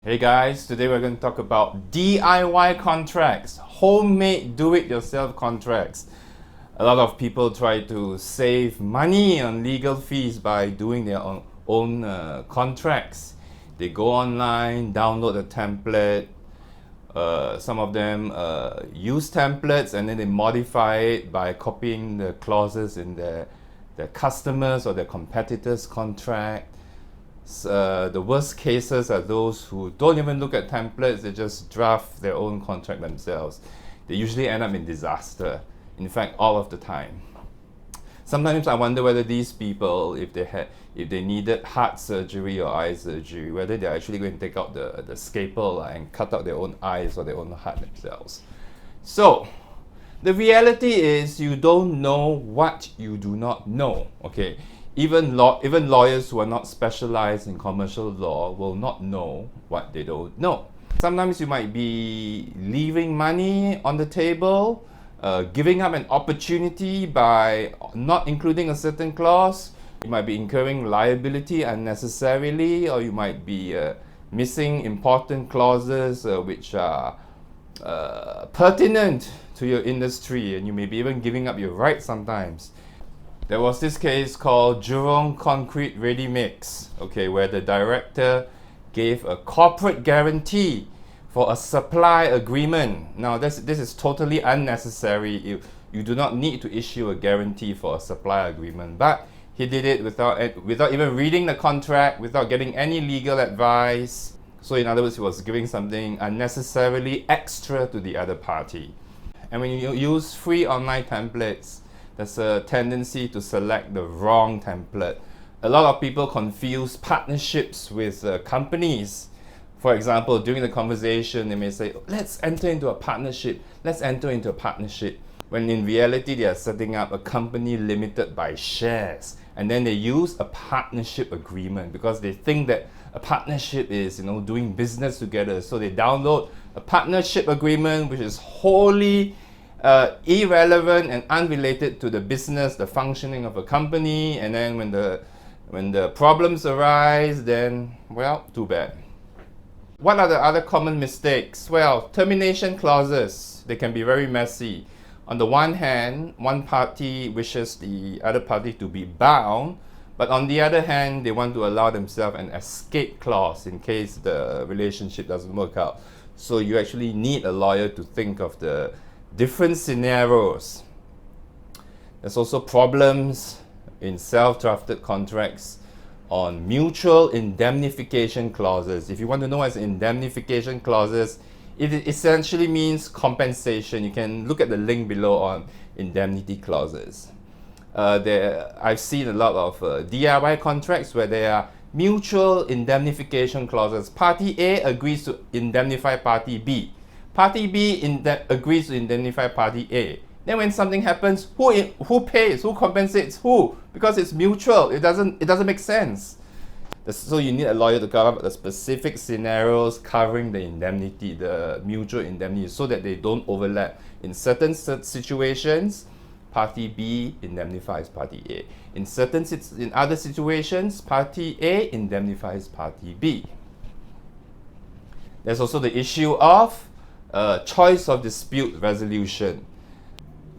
Hey guys, today we're going to talk about DIY contracts, homemade do-it-yourself contracts. A lot of people try to save money on legal fees by doing their own contracts. They go online, download a template. Some of them use templates and then they modify it by copying the clauses in their customers or their competitors' contract. The worst cases are those who don't even look at templates, they just draft their own contract themselves. They usually end up in disaster, in fact all of the time. Sometimes I wonder whether these people, if they needed heart surgery or eye surgery, whether they're actually going to take out the scalpel and cut out their own eyes or their own heart themselves. So the reality is you don't know what you do not know, okay? Even lawyers who are not specialized in commercial law will not know what they don't know. Sometimes you might be leaving money on the table, giving up an opportunity by not including a certain clause. You might be incurring liability unnecessarily, or you might be missing important clauses which are pertinent to your industry, and you may be even giving up your rights sometimes. There was this case called Jurong Concrete Ready Mix, okay, where the director gave a corporate guarantee for a supply agreement. Now, this is totally unnecessary. You do not need to issue a guarantee for a supply agreement, but he did it without even reading the contract, without getting any legal advice. So in other words, he was giving something unnecessarily extra to the other party. And when you use free online templates, there's a tendency to select the wrong template. A lot of people confuse partnerships with companies. For example, during the conversation, they may say, let's enter into a partnership. Let's enter into a partnership. When in reality, they are setting up a company limited by shares. And then they use a partnership agreement because they think that a partnership is, doing business together. So they download a partnership agreement which is wholly irrelevant and unrelated to the business, the functioning of a company, and then when the problems arise, then, well, too bad. What are the other common mistakes? Well, termination clauses, they can be very messy. On the one hand, one party wishes the other party to be bound, but on the other hand, they want to allow themselves an escape clause in case the relationship doesn't work out. So you actually need a lawyer to think of the different scenarios. There's also problems in self-drafted contracts on mutual indemnification clauses. If you want to know what indemnification clauses, it essentially means compensation. You can look at the link below on indemnity clauses. I've seen a lot of D.I.Y contracts where there are mutual indemnification clauses. Party A agrees to indemnify Party B. Party B agrees to indemnify Party A. Then when something happens, who pays? Who compensates who? Because it's mutual. It doesn't make sense. So you need a lawyer to cover up the specific scenarios covering the indemnity, the mutual indemnity, so that they don't overlap. In certain situations, Party B indemnifies Party A. In other situations, Party A indemnifies Party B. There's also the issue of choice of dispute resolution.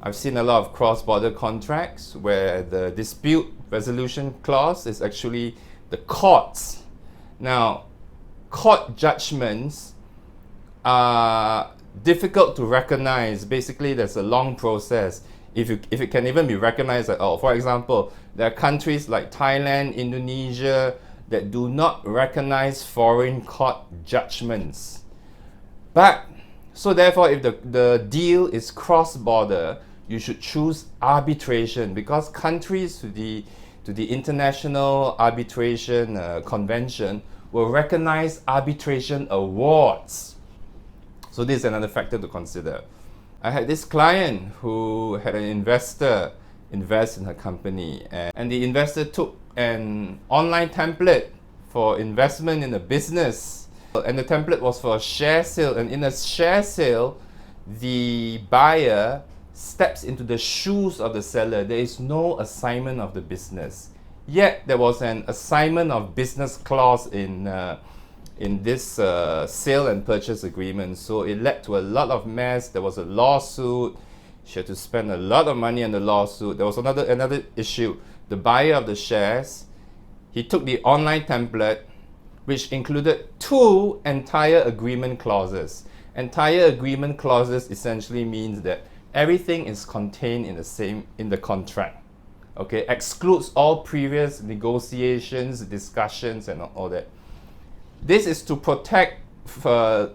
I've seen a lot of cross-border contracts where the dispute resolution clause is actually the courts. Now, court judgments are difficult to recognize. Basically, there's a long process. If it can even be recognized at all. For example, there are countries like Thailand, Indonesia that do not recognize foreign court judgments. So therefore, if the deal is cross-border, you should choose arbitration, because countries to the International Arbitration Convention will recognize arbitration awards. So this is another factor to consider. I had this client who had an investor invest in her company, and the investor took an online template for investment in a business. And the template was for a share sale, and in a share sale, the buyer steps into the shoes of the seller. There is no assignment of the business. Yet there was an assignment of business clause in in this sale and purchase agreement. So it led to a lot of mess. There was a lawsuit. She had to spend a lot of money on the lawsuit. There was another issue. The buyer of the shares, he took the online template, which included 2 entire agreement clauses. Entire agreement clauses essentially means that everything is contained in the contract. Okay, excludes all previous negotiations, discussions, and all that. This is to protect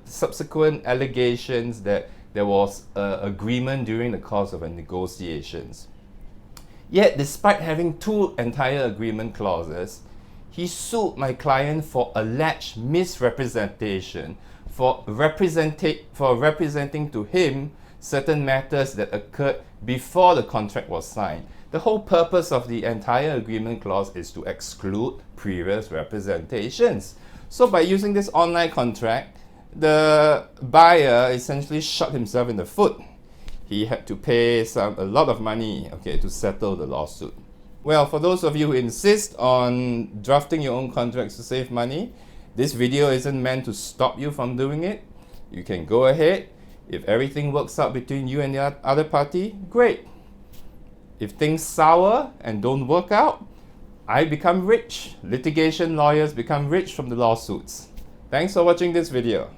subsequent allegations that there was agreement during the course of a negotiations. Yet, despite having 2 entire agreement clauses, he sued my client for alleged misrepresentation, for representing to him certain matters that occurred before the contract was signed. The whole purpose of the entire agreement clause is to exclude previous representations. So by using this online contract, the buyer essentially shot himself in the foot. He had to pay a lot of money, okay, to settle the lawsuit. Well, for those of you who insist on drafting your own contracts to save money, this video isn't meant to stop you from doing it. You can go ahead. If everything works out between you and the other party, great. If things sour and don't work out, I become rich. Litigation lawyers become rich from the lawsuits. Thanks for watching this video.